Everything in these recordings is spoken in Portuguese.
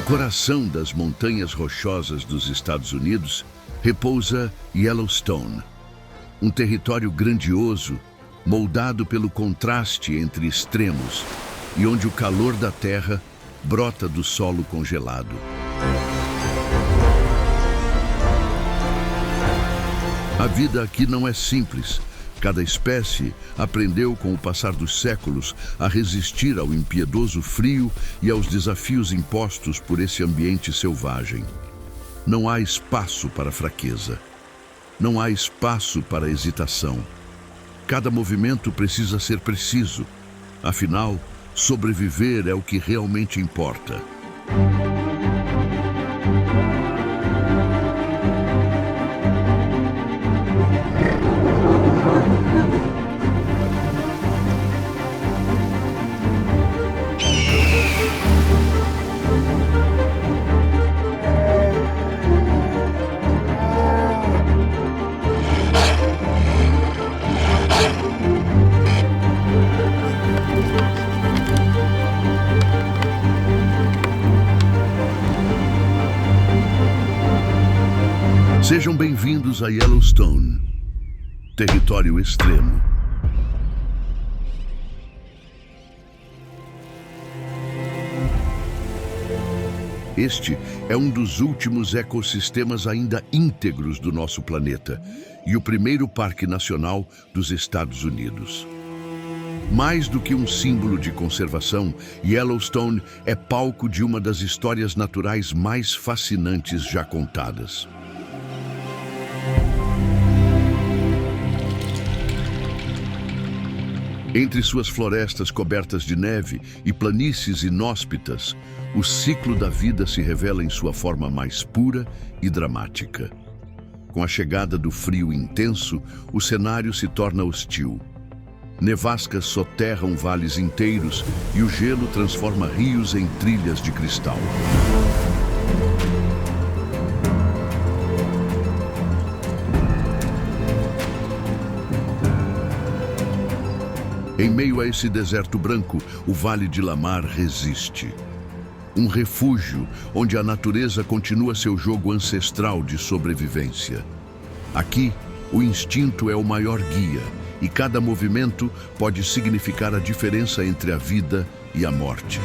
coração das montanhas rochosas dos Estados Unidos repousa Yellowstone, um território grandioso, moldado pelo contraste entre extremos e onde o calor da terra brota do solo congelado. A vida aqui não é simples. Cada espécie aprendeu com o passar dos séculos a resistir ao impiedoso frio e aos desafios impostos por esse ambiente selvagem. Não há espaço para fraqueza. Não há espaço para hesitação. Cada movimento precisa ser preciso. Afinal, sobreviver é o que realmente importa. Sejam bem-vindos a Yellowstone, território extremo. Este é um dos últimos ecossistemas ainda íntegros do nosso planeta e o primeiro parque nacional dos Estados Unidos. Mais do que um símbolo de conservação, Yellowstone é palco de uma das histórias naturais mais fascinantes já contadas. Entre suas florestas cobertas de neve e planícies inóspitas, o ciclo da vida se revela em sua forma mais pura e dramática. Com a chegada do frio intenso, o cenário se torna hostil. Nevascas soterram vales inteiros e o gelo transforma rios em trilhas de cristal. Em meio a esse deserto branco, o Vale de Lamar resiste. Um refúgio onde a natureza continua seu jogo ancestral de sobrevivência. Aqui, o instinto é o maior guia e cada movimento pode significar a diferença entre a vida e a morte.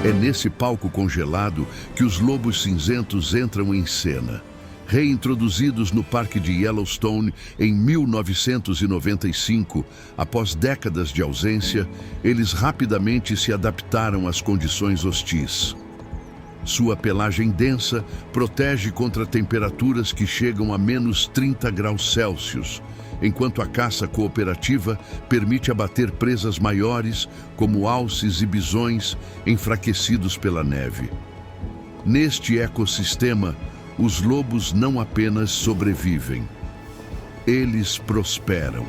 É nesse palco congelado que os lobos cinzentos entram em cena. Reintroduzidos no Parque de Yellowstone em 1995, após décadas de ausência, eles rapidamente se adaptaram às condições hostis. Sua pelagem densa protege contra temperaturas que chegam a menos 30 graus Celsius, enquanto a caça cooperativa permite abater presas maiores, como alces e bisões, enfraquecidos pela neve. Neste ecossistema, os lobos não apenas sobrevivem, eles prosperam.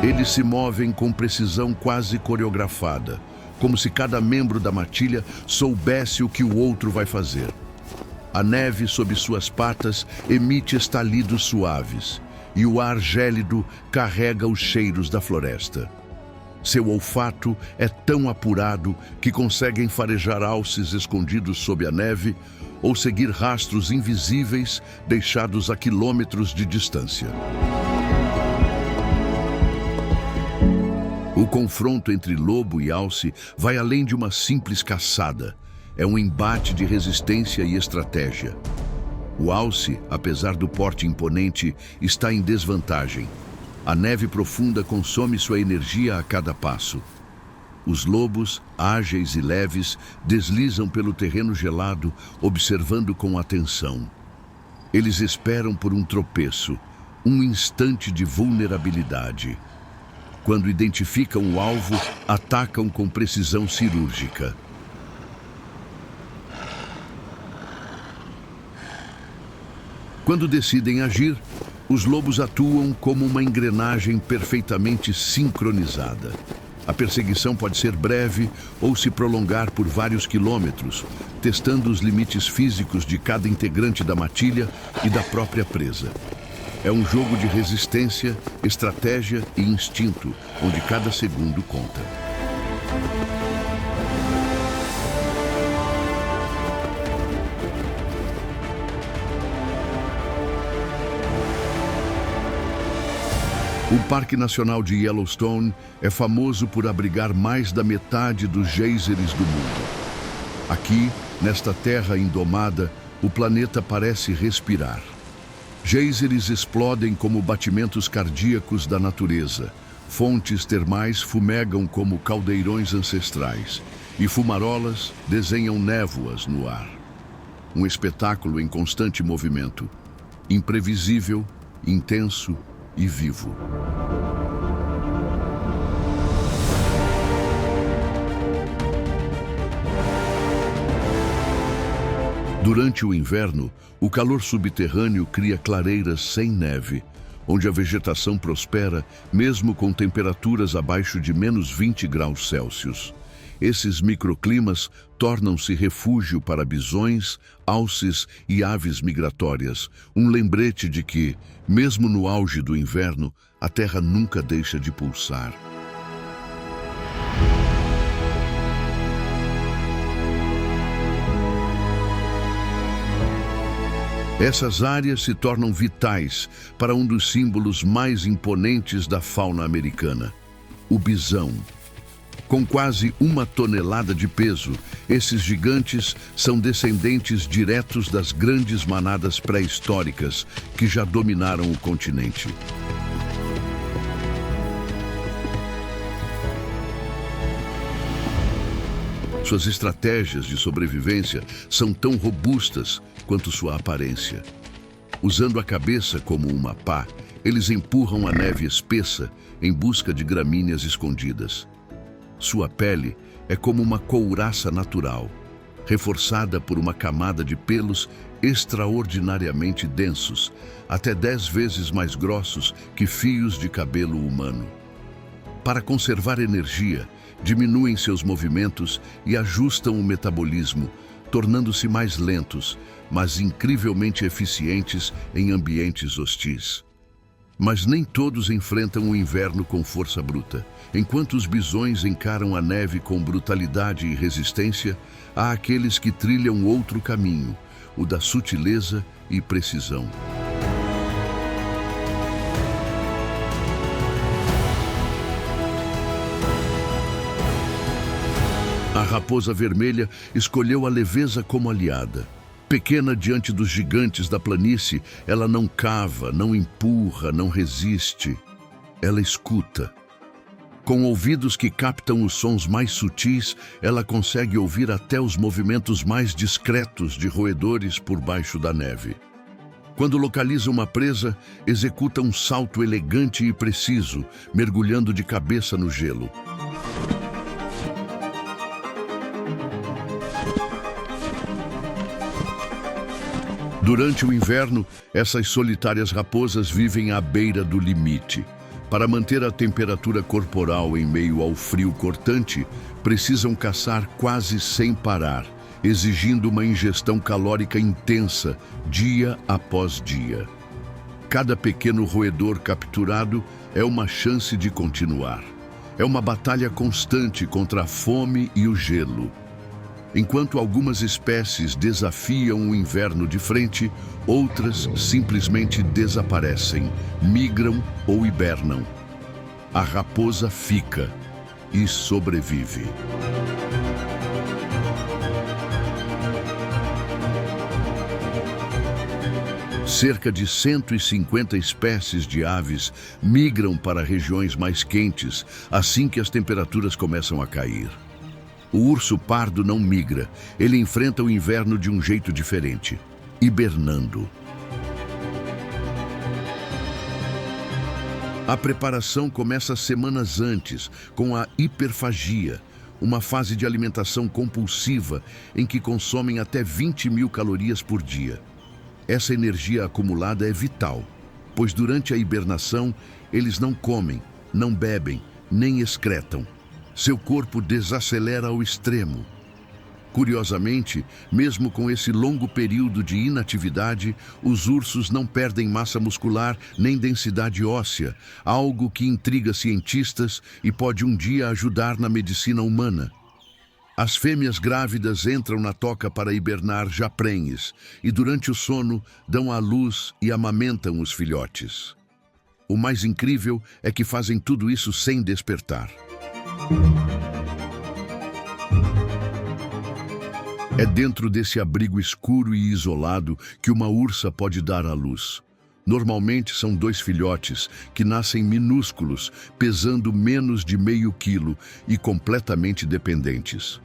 Eles se movem com precisão quase coreografada, como se cada membro da matilha soubesse o que o outro vai fazer. A neve sob suas patas emite estalidos suaves, e o ar gélido carrega os cheiros da floresta. Seu olfato é tão apurado que conseguem farejar alces escondidos sob a neve ou seguir rastros invisíveis deixados a quilômetros de distância. O confronto entre lobo e alce vai além de uma simples caçada. É um embate de resistência e estratégia. O alce, apesar do porte imponente, está em desvantagem. A neve profunda consome sua energia a cada passo. Os lobos, ágeis e leves, deslizam pelo terreno gelado, observando com atenção. Eles esperam por um tropeço, um instante de vulnerabilidade. Quando identificam o alvo, atacam com precisão cirúrgica. Quando decidem agir, os lobos atuam como uma engrenagem perfeitamente sincronizada. A perseguição pode ser breve ou se prolongar por vários quilômetros, testando os limites físicos de cada integrante da matilha e da própria presa. É um jogo de resistência, estratégia e instinto, onde cada segundo conta. O Parque Nacional de Yellowstone é famoso por abrigar mais da metade dos geysers do mundo. Aqui, nesta terra indomada, o planeta parece respirar. Geysers explodem como batimentos cardíacos da natureza. Fontes termais fumegam como caldeirões ancestrais. E fumarolas desenham névoas no ar. Um espetáculo em constante movimento. Imprevisível, intenso e vivo. Durante o inverno, o calor subterrâneo cria clareiras sem neve, onde a vegetação prospera mesmo com temperaturas abaixo de -20 graus Celsius. Esses microclimas tornam-se refúgio para bisões, alces e aves migratórias, um lembrete de que, mesmo no auge do inverno, a terra nunca deixa de pulsar. Essas áreas se tornam vitais para um dos símbolos mais imponentes da fauna americana, o bisão. Com quase 1 tonelada de peso, esses gigantes são descendentes diretos das grandes manadas pré-históricas que já dominaram o continente. Suas estratégias de sobrevivência são tão robustas quanto sua aparência. Usando a cabeça como uma pá, eles empurram a neve espessa em busca de gramíneas escondidas. Sua pele é como uma couraça natural, reforçada por uma camada de pelos extraordinariamente densos, até 10 vezes mais grossos que fios de cabelo humano. Para conservar energia, diminuem seus movimentos e ajustam o metabolismo, tornando-se mais lentos, mas incrivelmente eficientes em ambientes hostis. Mas nem todos enfrentam o inverno com força bruta. Enquanto os bisões encaram a neve com brutalidade e resistência, há aqueles que trilham outro caminho, o da sutileza e precisão. A raposa vermelha escolheu a leveza como aliada. Pequena diante dos gigantes da planície, ela não cava, não empurra, não resiste. Ela escuta. Com ouvidos que captam os sons mais sutis, ela consegue ouvir até os movimentos mais discretos de roedores por baixo da neve. Quando localiza uma presa, executa um salto elegante e preciso, mergulhando de cabeça no gelo. Durante o inverno, essas solitárias raposas vivem à beira do limite. Para manter a temperatura corporal em meio ao frio cortante, precisam caçar quase sem parar, exigindo uma ingestão calórica intensa, dia após dia. Cada pequeno roedor capturado é uma chance de continuar. É uma batalha constante contra a fome e o gelo. Enquanto algumas espécies desafiam o inverno de frente, outras simplesmente desaparecem, migram ou hibernam. A raposa fica e sobrevive. Cerca de 150 espécies de aves migram para regiões mais quentes assim que as temperaturas começam a cair. O urso pardo não migra, ele enfrenta o inverno de um jeito diferente, hibernando. A preparação começa semanas antes, com a hiperfagia, uma fase de alimentação compulsiva em que consomem até 20.000 calorias por dia. Essa energia acumulada é vital, pois durante a hibernação eles não comem, não bebem, nem excretam. Seu corpo desacelera ao extremo. Curiosamente, mesmo com esse longo período de inatividade, os ursos não perdem massa muscular nem densidade óssea, algo que intriga cientistas e pode um dia ajudar na medicina humana. As fêmeas grávidas entram na toca para hibernar já prenhes e, durante o sono, dão à luz e amamentam os filhotes. O mais incrível é que fazem tudo isso sem despertar. É dentro desse abrigo escuro e isolado que uma ursa pode dar à luz. Normalmente são 2 filhotes que nascem minúsculos, pesando menos de meio quilo e completamente dependentes.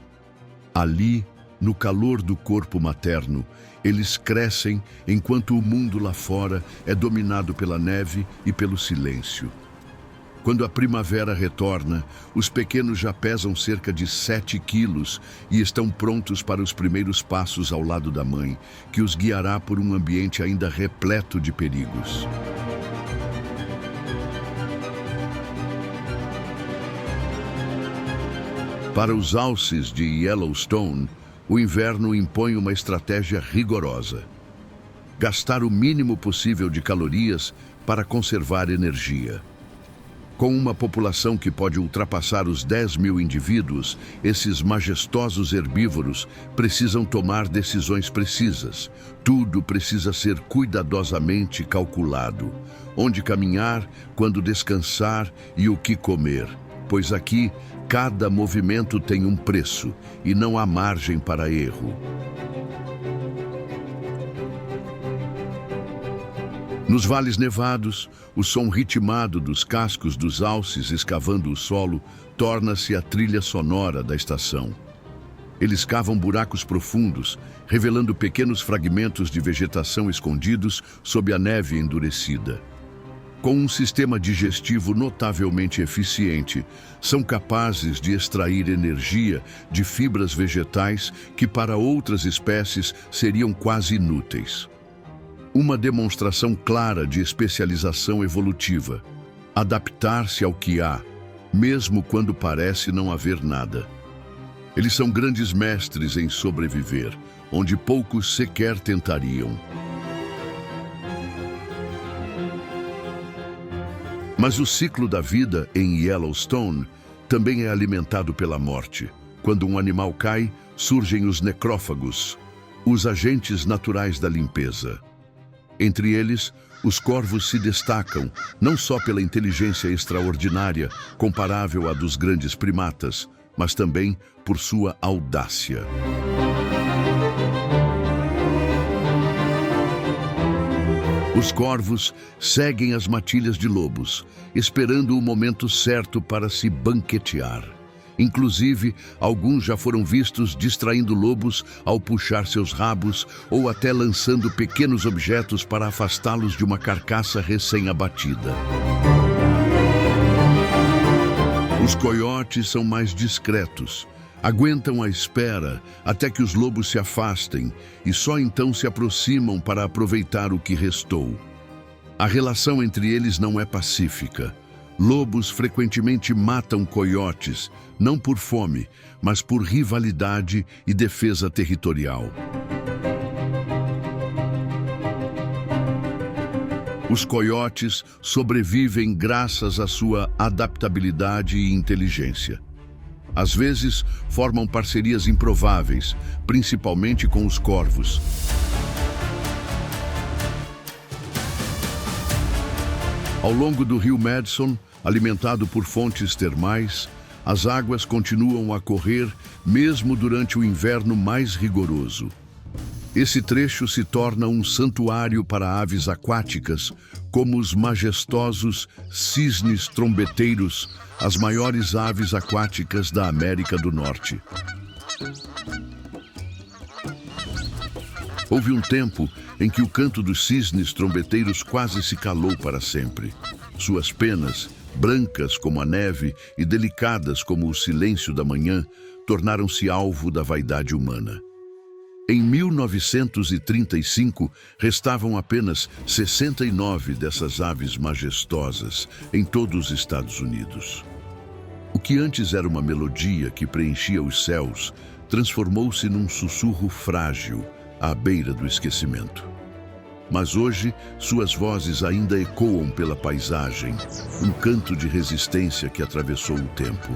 Ali, no calor do corpo materno, eles crescem enquanto o mundo lá fora é dominado pela neve e pelo silêncio. Quando a primavera retorna, os pequenos já pesam cerca de 7 quilos e estão prontos para os primeiros passos ao lado da mãe, que os guiará por um ambiente ainda repleto de perigos. Para os alces de Yellowstone, o inverno impõe uma estratégia rigorosa: gastar o mínimo possível de calorias para conservar energia. Com uma população que pode ultrapassar os 10.000 indivíduos, esses majestosos herbívoros precisam tomar decisões precisas. Tudo precisa ser cuidadosamente calculado. Onde caminhar, quando descansar e o que comer. Pois aqui, cada movimento tem um preço e não há margem para erro. Nos vales nevados, o som ritmado dos cascos dos alces escavando o solo torna-se a trilha sonora da estação. Eles cavam buracos profundos, revelando pequenos fragmentos de vegetação escondidos sob a neve endurecida. Com um sistema digestivo notavelmente eficiente, são capazes de extrair energia de fibras vegetais que para outras espécies seriam quase inúteis. Uma demonstração clara de especialização evolutiva. Adaptar-se ao que há, mesmo quando parece não haver nada. Eles são grandes mestres em sobreviver, onde poucos sequer tentariam. Mas o ciclo da vida em Yellowstone também é alimentado pela morte. Quando um animal cai, surgem os necrófagos, os agentes naturais da limpeza. Entre eles, os corvos se destacam, não só pela inteligência extraordinária, comparável à dos grandes primatas, mas também por sua audácia. Os corvos seguem as matilhas de lobos, esperando o momento certo para se banquetear. Inclusive, alguns já foram vistos distraindo lobos ao puxar seus rabos ou até lançando pequenos objetos para afastá-los de uma carcaça recém-abatida. Os coiotes são mais discretos. Aguentam a espera até que os lobos se afastem e só então se aproximam para aproveitar o que restou. A relação entre eles não é pacífica. Lobos frequentemente matam coiotes, não por fome, mas por rivalidade e defesa territorial. Os coiotes sobrevivem graças à sua adaptabilidade e inteligência. Às vezes, formam parcerias improváveis, principalmente com os corvos. Ao longo do rio Madison, alimentado por fontes termais, as águas continuam a correr mesmo durante o inverno mais rigoroso. Esse trecho se torna um santuário para aves aquáticas, como os majestosos cisnes trombeteiros, as maiores aves aquáticas da América do Norte. Houve um tempo em que o canto dos cisnes trombeteiros quase se calou para sempre. Suas penas, brancas como a neve e delicadas como o silêncio da manhã, tornaram-se alvo da vaidade humana. Em 1935, restavam apenas 69 dessas aves majestosas em todos os Estados Unidos. O que antes era uma melodia que preenchia os céus, transformou-se num sussurro frágil à beira do esquecimento. Mas hoje, suas vozes ainda ecoam pela paisagem, um canto de resistência que atravessou o tempo.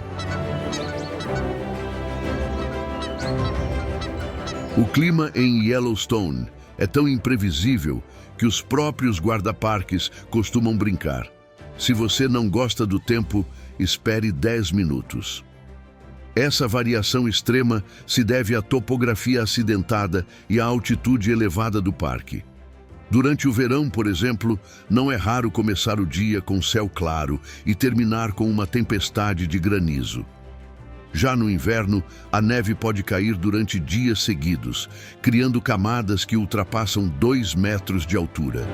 O clima em Yellowstone é tão imprevisível que os próprios guarda-parques costumam brincar. Se você não gosta do tempo, espere 10 minutos. Essa variação extrema se deve à topografia acidentada e à altitude elevada do parque. Durante o verão, por exemplo, não é raro começar o dia com céu claro e terminar com uma tempestade de granizo. Já no inverno, a neve pode cair durante dias seguidos, criando camadas que ultrapassam 2 metros de altura.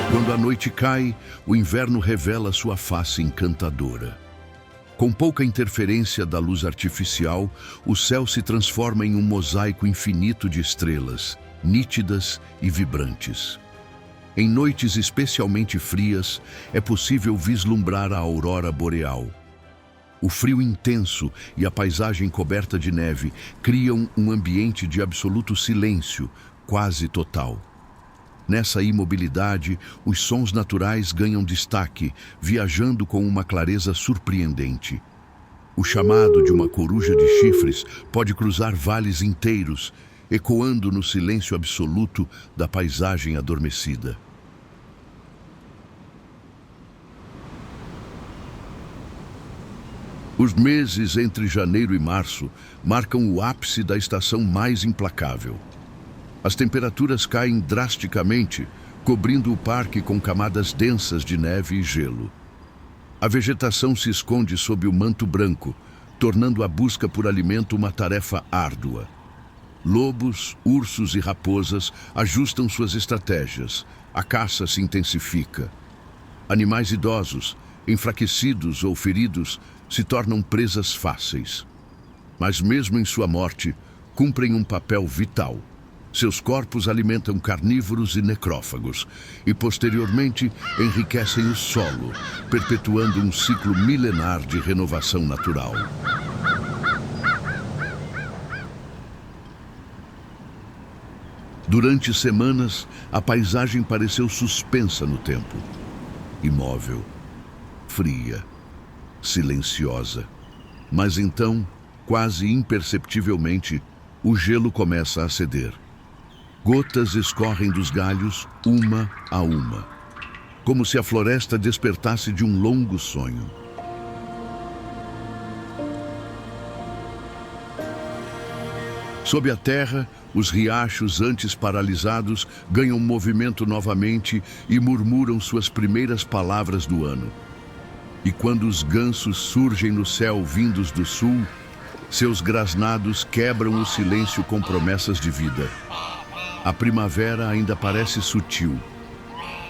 Quando a noite cai, o inverno revela sua face encantadora. Com pouca interferência da luz artificial, o céu se transforma em um mosaico infinito de estrelas, nítidas e vibrantes. Em noites especialmente frias, é possível vislumbrar a aurora boreal. O frio intenso e a paisagem coberta de neve criam um ambiente de absoluto silêncio, quase total. Nessa imobilidade, os sons naturais ganham destaque, viajando com uma clareza surpreendente. O chamado de uma coruja de chifres pode cruzar vales inteiros, ecoando no silêncio absoluto da paisagem adormecida. Os meses entre janeiro e março marcam o ápice da estação mais implacável. As temperaturas caem drasticamente, cobrindo o parque com camadas densas de neve e gelo. A vegetação se esconde sob o manto branco, tornando a busca por alimento uma tarefa árdua. Lobos, ursos e raposas ajustam suas estratégias. A caça se intensifica. Animais idosos, enfraquecidos ou feridos, se tornam presas fáceis. Mas mesmo em sua morte, cumprem um papel vital. Seus corpos alimentam carnívoros e necrófagos e, posteriormente, enriquecem o solo, perpetuando um ciclo milenar de renovação natural. Durante semanas, a paisagem pareceu suspensa no tempo. Imóvel, fria, silenciosa. Mas então, quase imperceptivelmente, o gelo começa a ceder. Gotas escorrem dos galhos, uma a uma, como se a floresta despertasse de um longo sonho. Sob a terra, os riachos antes paralisados ganham movimento novamente e murmuram suas primeiras palavras do ano. E quando os gansos surgem no céu vindos do sul, seus grasnados quebram o silêncio com promessas de vida. A primavera ainda parece sutil,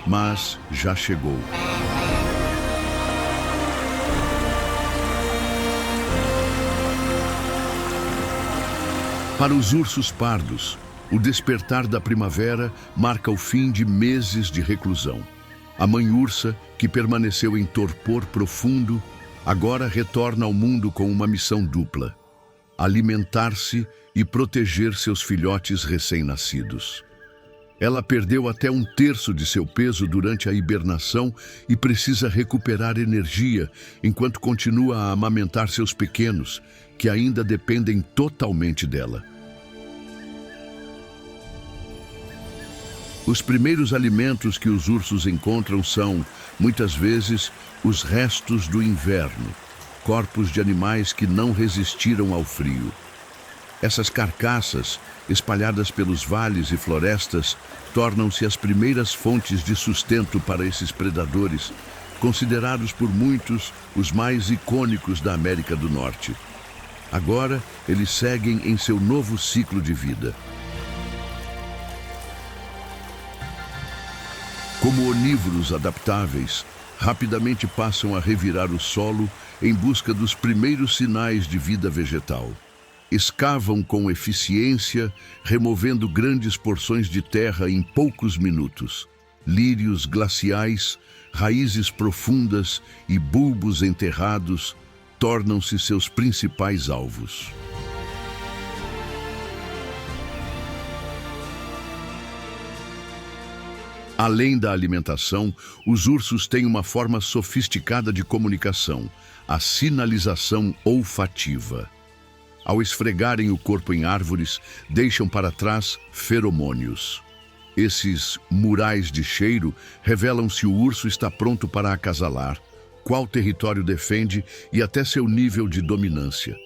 mas já chegou. Para os ursos pardos, o despertar da primavera marca o fim de meses de reclusão. A mãe ursa, que permaneceu em torpor profundo, agora retorna ao mundo com uma missão dupla: alimentar-se e proteger seus filhotes recém-nascidos. Ela perdeu até 1/3 de seu peso durante a hibernação e precisa recuperar energia enquanto continua a amamentar seus pequenos, que ainda dependem totalmente dela. Os primeiros alimentos que os ursos encontram são, muitas vezes, os restos do inverno, corpos de animais que não resistiram ao frio. Essas carcaças, espalhadas pelos vales e florestas, tornam-se as primeiras fontes de sustento para esses predadores, considerados por muitos os mais icônicos da América do Norte. Agora, eles seguem em seu novo ciclo de vida. Como onívoros adaptáveis, rapidamente passam a revirar o solo em busca dos primeiros sinais de vida vegetal. Escavam com eficiência, removendo grandes porções de terra em poucos minutos. Lírios glaciais, raízes profundas e bulbos enterrados tornam-se seus principais alvos. Além da alimentação, os ursos têm uma forma sofisticada de comunicação, a sinalização olfativa. Ao esfregarem o corpo em árvores, deixam para trás feromônios. Esses murais de cheiro revelam se o urso está pronto para acasalar, qual território defende e até seu nível de dominância.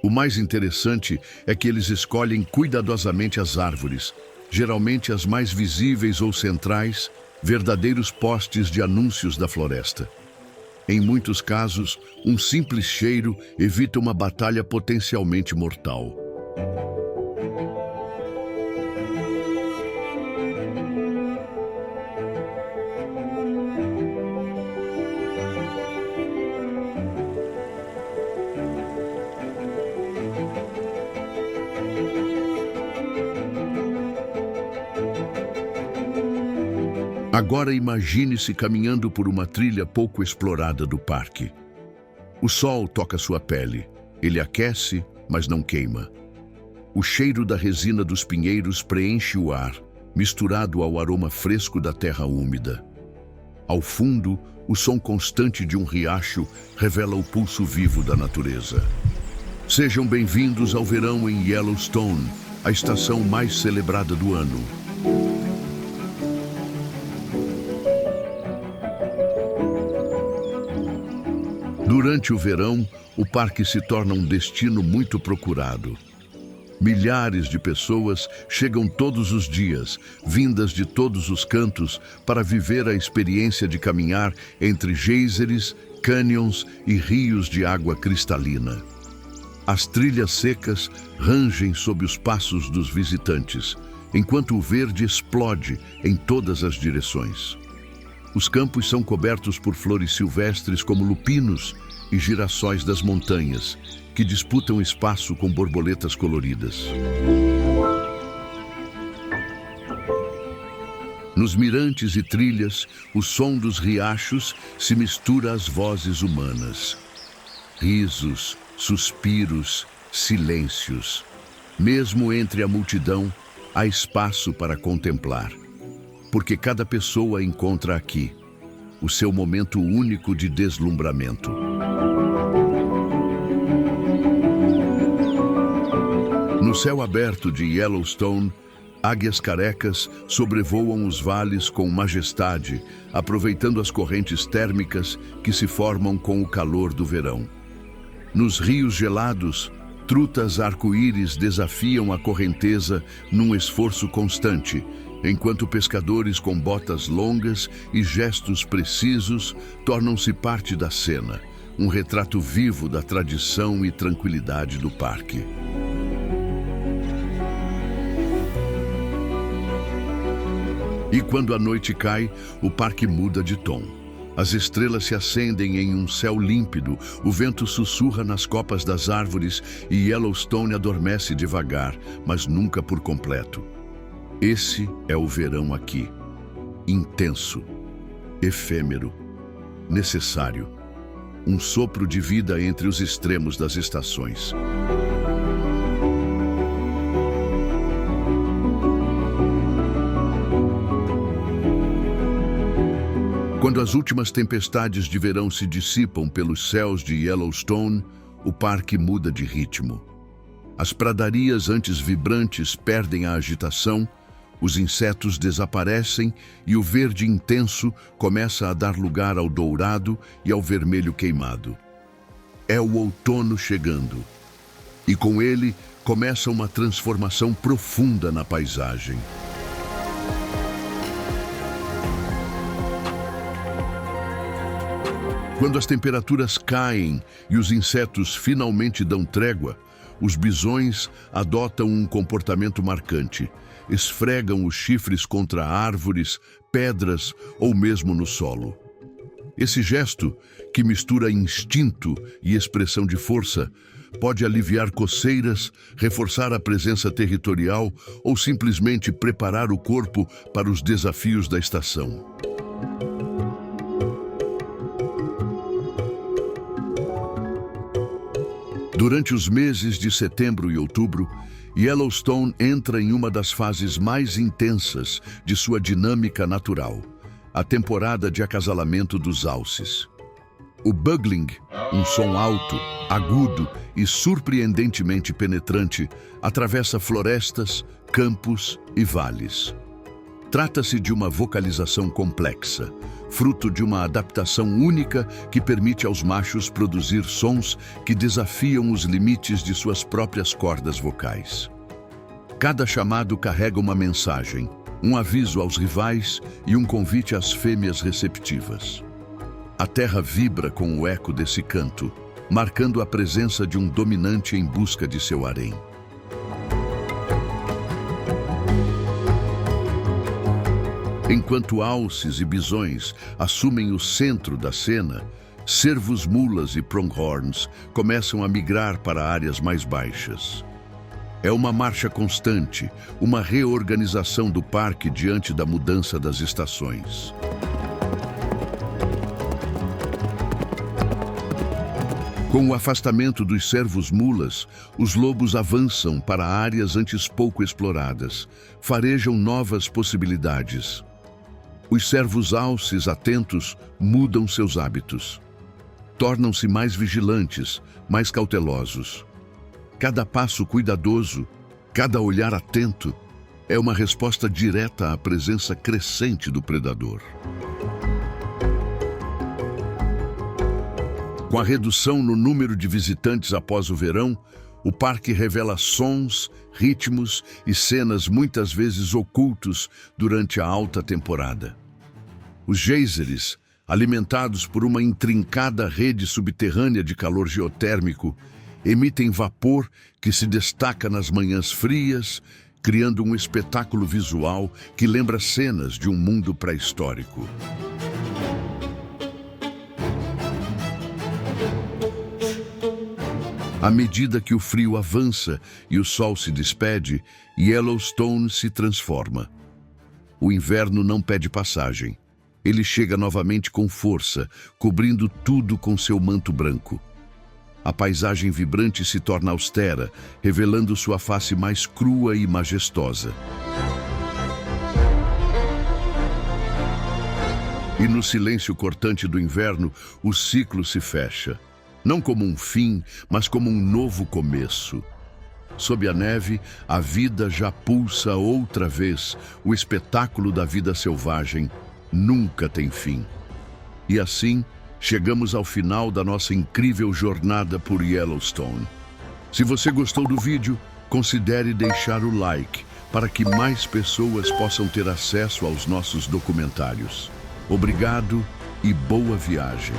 O mais interessante é que eles escolhem cuidadosamente as árvores, geralmente as mais visíveis ou centrais, verdadeiros postes de anúncios da floresta. Em muitos casos, um simples cheiro evita uma batalha potencialmente mortal. Agora imagine-se caminhando por uma trilha pouco explorada do parque. O sol toca sua pele. Ele aquece, mas não queima. O cheiro da resina dos pinheiros preenche o ar, misturado ao aroma fresco da terra úmida. Ao fundo, o som constante de um riacho revela o pulso vivo da natureza. Sejam bem-vindos ao verão em Yellowstone, a estação mais celebrada do ano. Durante o verão, o parque se torna um destino muito procurado. Milhares de pessoas chegam todos os dias, vindas de todos os cantos, para viver a experiência de caminhar entre geysers, cânions e rios de água cristalina. As trilhas secas rangem sob os passos dos visitantes, enquanto o verde explode em todas as direções. Os campos são cobertos por flores silvestres como lupinos e girassóis das montanhas, que disputam espaço com borboletas coloridas. Nos mirantes e trilhas, o som dos riachos se mistura às vozes humanas. Risos, suspiros, silêncios. Mesmo entre a multidão, há espaço para contemplar. Porque cada pessoa encontra aqui o seu momento único de deslumbramento. No céu aberto de Yellowstone, águias carecas sobrevoam os vales com majestade, aproveitando as correntes térmicas que se formam com o calor do verão. Nos rios gelados, trutas arco-íris desafiam a correnteza num esforço constante, enquanto pescadores com botas longas e gestos precisos tornam-se parte da cena, um retrato vivo da tradição e tranquilidade do parque. E quando a noite cai, o parque muda de tom. As estrelas se acendem em um céu límpido, o vento sussurra nas copas das árvores e Yellowstone adormece devagar, mas nunca por completo. Esse é o verão aqui. Intenso, efêmero, necessário. Um sopro de vida entre os extremos das estações. Quando as últimas tempestades de verão se dissipam pelos céus de Yellowstone, o parque muda de ritmo. As pradarias antes vibrantes perdem a agitação, os insetos desaparecem e o verde intenso começa a dar lugar ao dourado e ao vermelho queimado. É o outono chegando, e com ele começa uma transformação profunda na paisagem. Quando as temperaturas caem e os insetos finalmente dão trégua, os bisões adotam um comportamento marcante. Esfregam os chifres contra árvores, pedras ou mesmo no solo. Esse gesto, que mistura instinto e expressão de força, pode aliviar coceiras, reforçar a presença territorial ou simplesmente preparar o corpo para os desafios da estação. Durante os meses de setembro e outubro, Yellowstone entra em uma das fases mais intensas de sua dinâmica natural, a temporada de acasalamento dos alces. O bugling, um som alto, agudo e surpreendentemente penetrante, atravessa florestas, campos e vales. Trata-se de uma vocalização complexa, fruto de uma adaptação única que permite aos machos produzir sons que desafiam os limites de suas próprias cordas vocais. Cada chamado carrega uma mensagem, um aviso aos rivais e um convite às fêmeas receptivas. A terra vibra com o eco desse canto, marcando a presença de um dominante em busca de seu harém. Enquanto alces e bisões assumem o centro da cena, cervos, mulas e pronghorns começam a migrar para áreas mais baixas. É uma marcha constante, uma reorganização do parque diante da mudança das estações. Com o afastamento dos cervos-mulas, os lobos avançam para áreas antes pouco exploradas, farejam novas possibilidades. Os cervos alces atentos mudam seus hábitos. Tornam-se mais vigilantes, mais cautelosos. Cada passo cuidadoso, cada olhar atento, é uma resposta direta à presença crescente do predador. Com a redução no número de visitantes após o verão, o parque revela sons, ritmos e cenas muitas vezes ocultos durante a alta temporada. Os geysers, alimentados por uma intrincada rede subterrânea de calor geotérmico, emitem vapor que se destaca nas manhãs frias, criando um espetáculo visual que lembra cenas de um mundo pré-histórico. À medida que o frio avança e o sol se despede, Yellowstone se transforma. O inverno não pede passagem. Ele chega novamente com força, cobrindo tudo com seu manto branco. A paisagem vibrante se torna austera, revelando sua face mais crua e majestosa. E no silêncio cortante do inverno, o ciclo se fecha. Não como um fim, mas como um novo começo. Sob a neve, a vida já pulsa outra vez. O espetáculo da vida selvagem nunca tem fim. E assim, chegamos ao final da nossa incrível jornada por Yellowstone. Se você gostou do vídeo, considere deixar o like para que mais pessoas possam ter acesso aos nossos documentários. Obrigado e boa viagem.